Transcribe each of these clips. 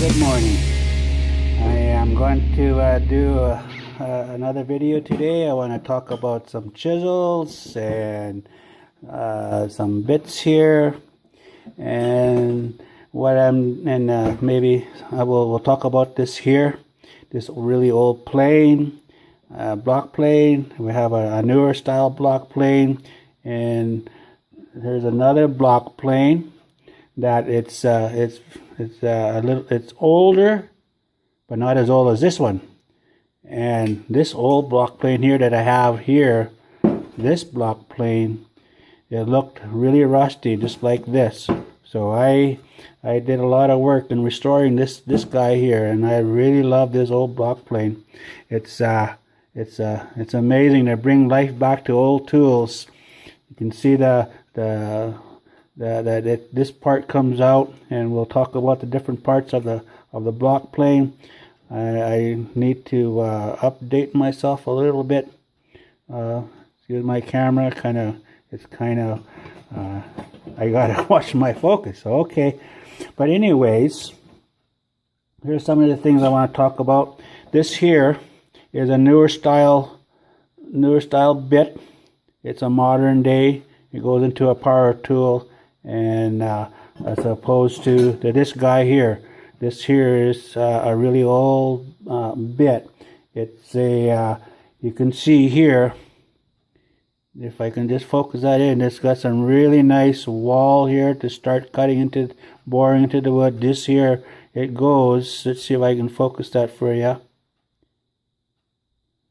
Good morning. I am going to do another video today. I want to talk about some chisels and some bits here, and maybe we'll talk about this here. This really old plane, block plane. We have a newer style block plane, and there's another block plane that it's older, but not as old as this one. And this old block plane here that I have here, this block plane, it looked really rusty, just like this. So I did a lot of work in restoring this guy here, and I really love this old block plane. It's amazing to bring life back to old tools. You can see this part comes out, and we'll talk about the different parts of the block plane. I need to update myself a little bit. Excuse my camera, I gotta watch my focus. Okay, but anyways, here's some of the things I want to talk about. This here is a newer style bit. It's a modern day. It goes into a power tool, and as opposed to this guy here. This here is a really old bit. It's you can see here, if I can just focus that in, it's got some really nice wall here to start boring into the wood. This here, it goes. Let's see if I can focus that for you.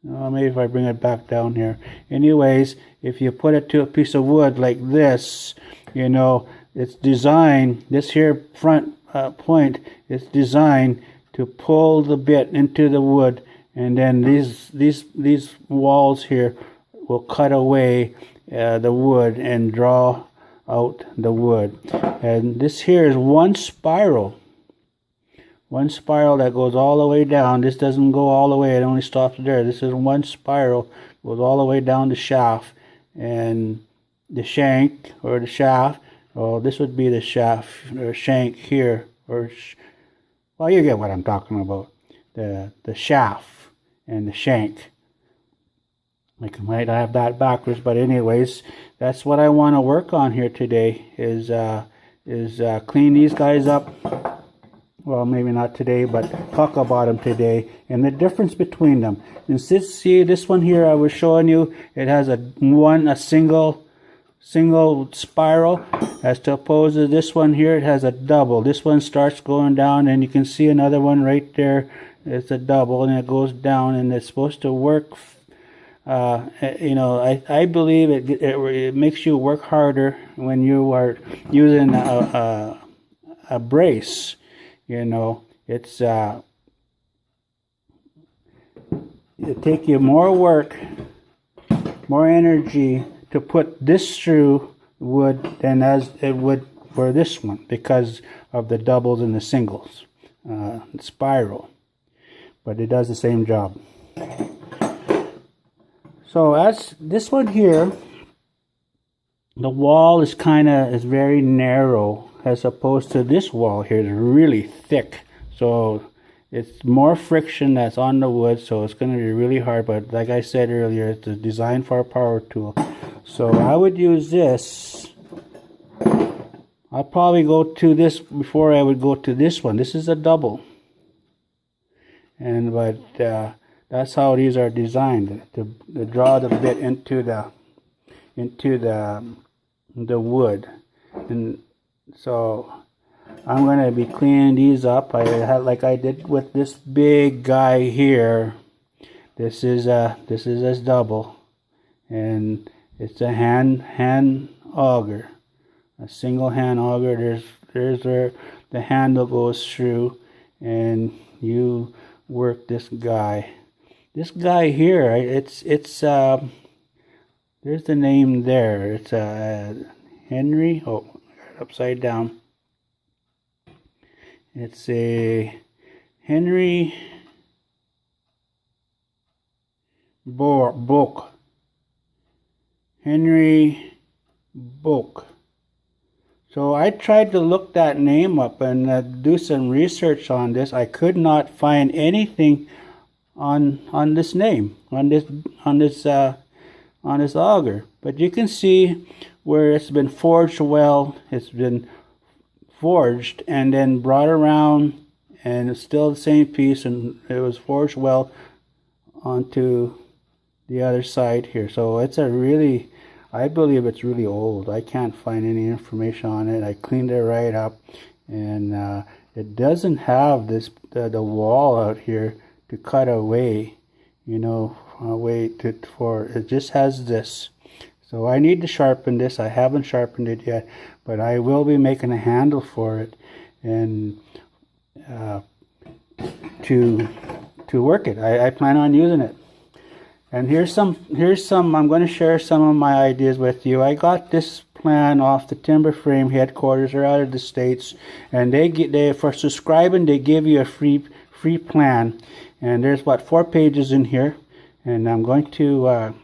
Maybe if I bring it back down here. Anyways, if you put it to a piece of wood like this, it's designed, this here front point is designed to pull the bit into the wood, and then these walls here will cut away the wood and draw out the wood. And this here is one spiral that goes all the way down. This doesn't go all the way, it only stops there. This is one spiral, goes all the way down the shaft, and the shank or the shaft. Oh, this would be the shaft or shank here, well, you get what I'm talking about. The shaft and the shank. I might have that backwards, but anyways, that's what I want to work on here today. Is clean these guys up. Well, maybe not today, but talk about them today and the difference between them. And see this one here I was showing you, it has a single spiral, as to oppose to this one here, it has a double. This one starts going down, and you can see another one right there. It's a double, and it goes down, and it's supposed to work. I believe it makes you work harder when you are using a brace. It's it take you more work, more energy to put this through wood than as it would for this one, because of the doubles and the singles spiral, but it does the same job. So as this one here, the wall is very narrow, as opposed to this wall here is really thick. So it's more friction that's on the wood, so it's going to be really hard. But like I said earlier, it's designed for a power tool. So I would use this. I'll probably go to this before I would go to this one. This is a double. But that's how these are designed, to draw the bit into the wood. And so I'm going to be cleaning these up. Like I did with this big guy here. This is this double, and it's a hand auger, a single hand auger. There's where the handle goes through, and you work this guy. This guy here, it's there's the name there. It's Henry. Oh, upside down. It's a Henry Book. Henry Book. So I tried to look that name up and do some research on this. I could not find anything on this name, on this auger. But you can see where it's been forged well. It's been forged and then brought around, and it's still the same piece, and it was forged well onto the other side here. So it's a really, I believe it's really old. I can't find any information on it. I cleaned it right up, and it doesn't have this the wall out here to cut away, you know, for it just has this. So I need to sharpen this. I haven't sharpened it yet, but I will be making a handle for it, and to work it. I plan on using it. And here's some. I'm going to share some of my ideas with you. I got this plan off the Timber Frame headquarters. They're out of the States, and they for subscribing they give you a free plan. And there's 4 pages in here, and I'm going to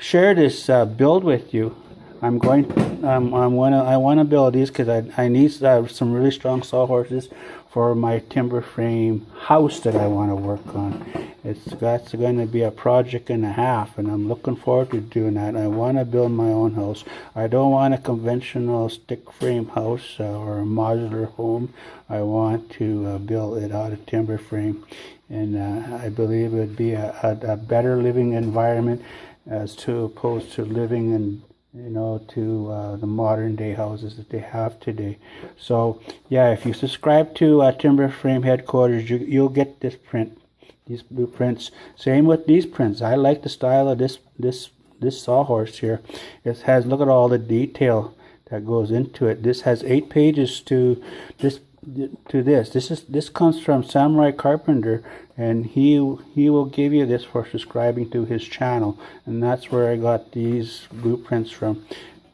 share this build with you. I want to build these because I need some really strong sawhorses for my timber frame house that I want to work on. That's going to be a project and a half, and I'm looking forward to doing that. I want to build my own house. I don't want a conventional stick frame house or a modular home. I want to build it out of timber frame, and I believe it would be a better living environment as opposed to living in, you know, to the modern day houses that they have today. So yeah, if you subscribe to Timber Frame headquarters, you'll get this print, these blueprints. Same with these prints. I like the style of this sawhorse here. It has, look at all the detail that goes into it. This has 8 pages to this. This comes from Samurai Carpenter, and he will give you this for subscribing to his channel, and that's where I got these blueprints from.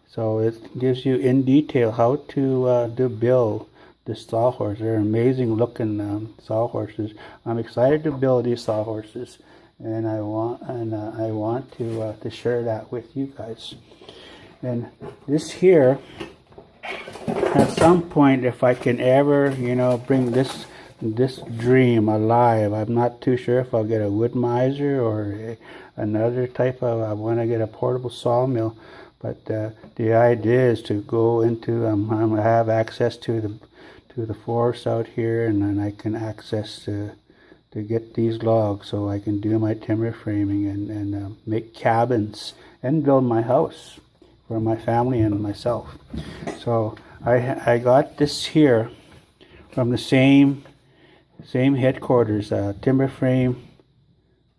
So it gives you in detail how to build this sawhorse. They're amazing looking sawhorses. I'm excited to build these sawhorses, and I want to share that with you guys. And this here, at some point, if I can ever, you know, bring this dream alive, I'm not too sure if I'll get a wood miser or another type of, I want to get a portable sawmill. But the idea is to go into, I have access to the forest out here, and then I can access to get these logs so I can do my timber framing and make cabins and build my house for my family and myself. So I got this here from the same headquarters, Timber Frame.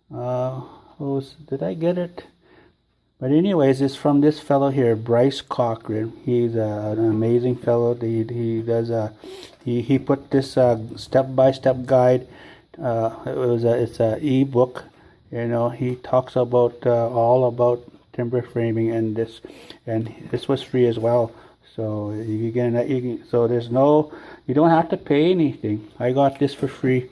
Did I get it? But anyways, it's from this fellow here, Bryce Cochran. He's an amazing fellow. He does he put this step-by-step guide. It's a ebook. You know, he talks about all about timber framing, and this was free as well. So you don't have to pay anything. I got this for free,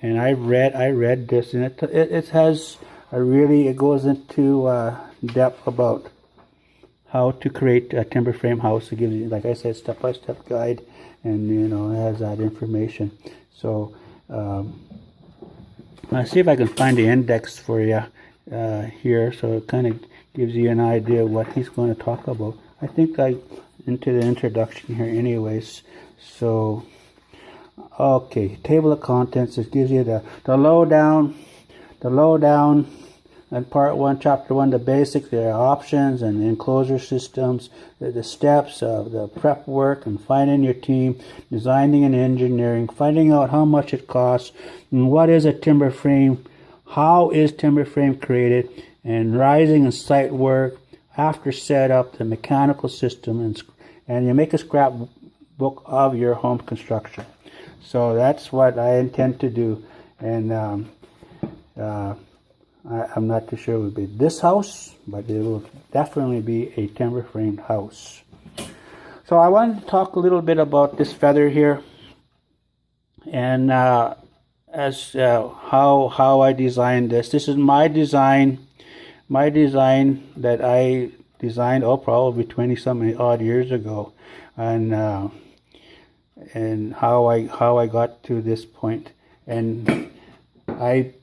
and I read this, and it has it goes into depth about how to create a timber frame house. It gives you, like I said, step-by-step guide, and you know, it has that information. So I'll see if I can find the index for you here, so it kind of gives you an idea of what he's going to talk about. I think into the introduction here anyways. So okay, table of contents. It gives you the lowdown and part 1, chapter 1, the basics, the options and the enclosure systems, the steps of the prep work and finding your team, designing and engineering, finding out how much it costs, and what is a timber frame, how is timber frame created, and rising and site work, after setup, the mechanical system, and you make a scrapbook of your home construction. So that's what I intend to do, and I'm not too sure it will be this house, but it will definitely be a timber framed house. So I wanted to talk a little bit about this feather here, and as how I designed this. This is my design that designed, probably 20 some odd years ago, and how I got to this point. And I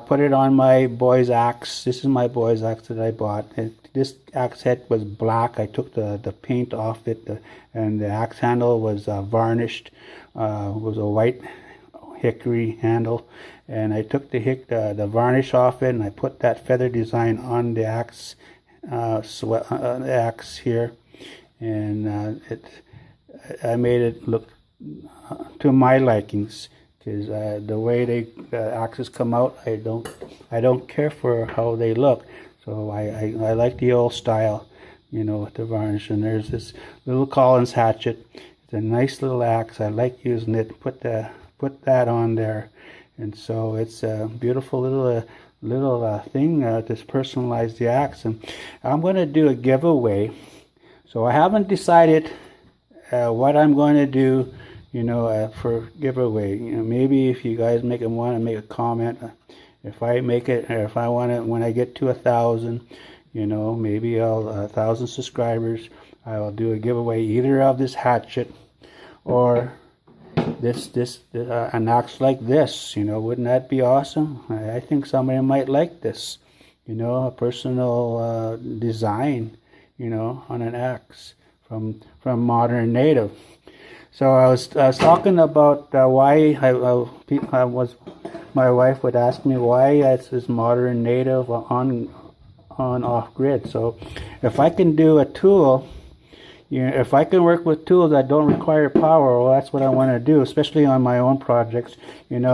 put it on my boy's axe. This is my boy's axe that I bought. This axe head was black. I took the paint off it, and the axe handle was varnished. Was a white hickory handle, and I took the varnish off it, and I put that feather design on the axe, axe here, and I made it look to my likings, because the way the axes come out, I don't care for how they look. So I like the old style, with the varnish. And there's this little Collins hatchet. It's a nice little axe. I like using it. Put that on there, and so it's a beautiful little thing to personalize the axe. And I'm going to do a giveaway. So I haven't decided what I'm going to do, for giveaway. Maybe if you guys want to make a comment, if I make it, or if I want to, when I get to 1,000, maybe 1,000 subscribers, I will do a giveaway either of this hatchet or an axe like this. Wouldn't that be awesome? I think somebody might like this, a personal design, on an axe from Modern Native. So I was talking about why my wife would ask me why it says Modern Native on Off Grid. So if I can do a tool, if I can work with tools that don't require power, well, that's what I want to do, especially on my own projects, and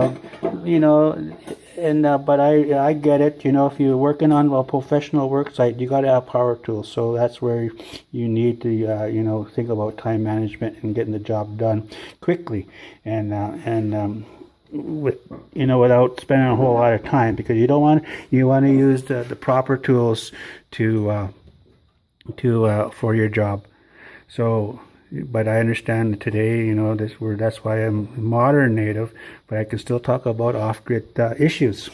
but I get it. If you're working on a professional work site, you got to have power tools. So that's where you need to think about time management and getting the job done quickly, and with without spending a whole lot of time, because you want to use the proper tools to for your job. So, but I understand today, that's why I'm Modern Native, but I can still talk about off-grid issues,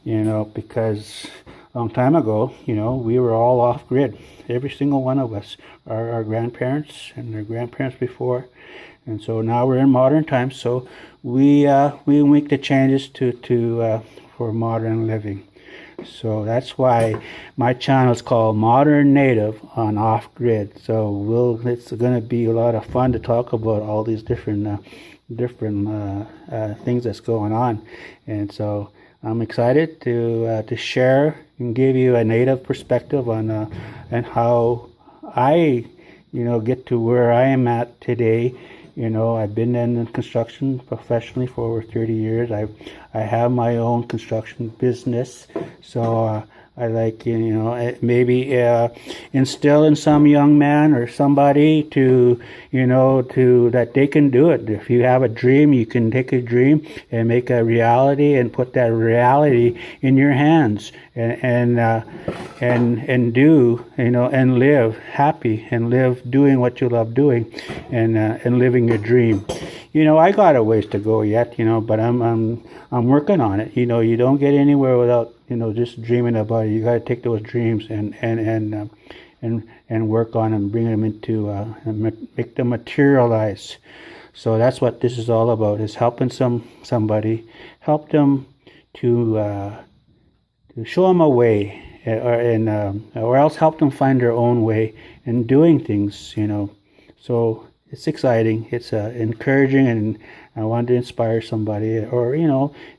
because a long time ago, we were all off-grid. Every single one of us, our grandparents and their grandparents before. And so now we're in modern times, so we make the changes for modern living. So that's why my channel is called Modern Native on Off Grid. So it's going to be a lot of fun to talk about all these different things that's going on, and so I'm excited to share and give you a Native perspective on and how I get to where I am at today. I've been in construction professionally for over 30 years. I have my own construction business, so I like maybe instill in some young man or somebody to that they can do it. If you have a dream, you can take a dream and make a reality, and put that reality in your hands, and do and live happy, and live doing what you love doing, and living your dream. I got a ways to go yet, but I'm working on it. You don't get anywhere without just dreaming about it. You got to take those dreams and work on them, bring them into make them materialize. So that's what this is all about: is helping somebody, help them to show them a way, or else help them find their own way in doing things. So it's exciting, it's encouraging, and I want to inspire somebody, or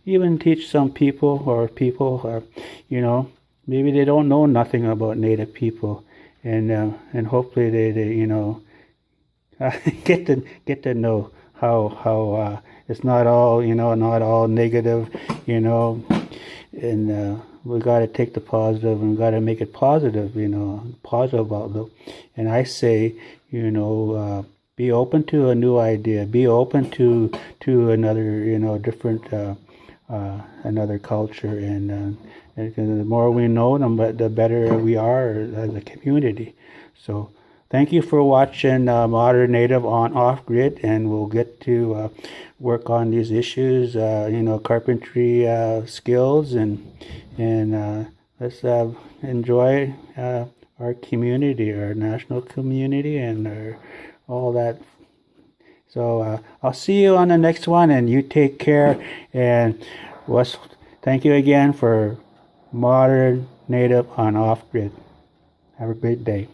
even teach some people, or maybe they don't know nothing about Native people, and hopefully they get to know how it's not all not all negative, and we got to take the positive, and we got to make it positive, positive outlook. And I say, be open to a new idea. Be open to another, different, another culture, and the more we know them, the better we are as a community. So, thank you for watching Modern Native on Off Grid, and we'll get to work on these issues, carpentry skills, and let's enjoy our community, our national community, and all that. So I'll see you on the next one, and you take care. And thank you again for Modern Native on Off Grid. Have a great day.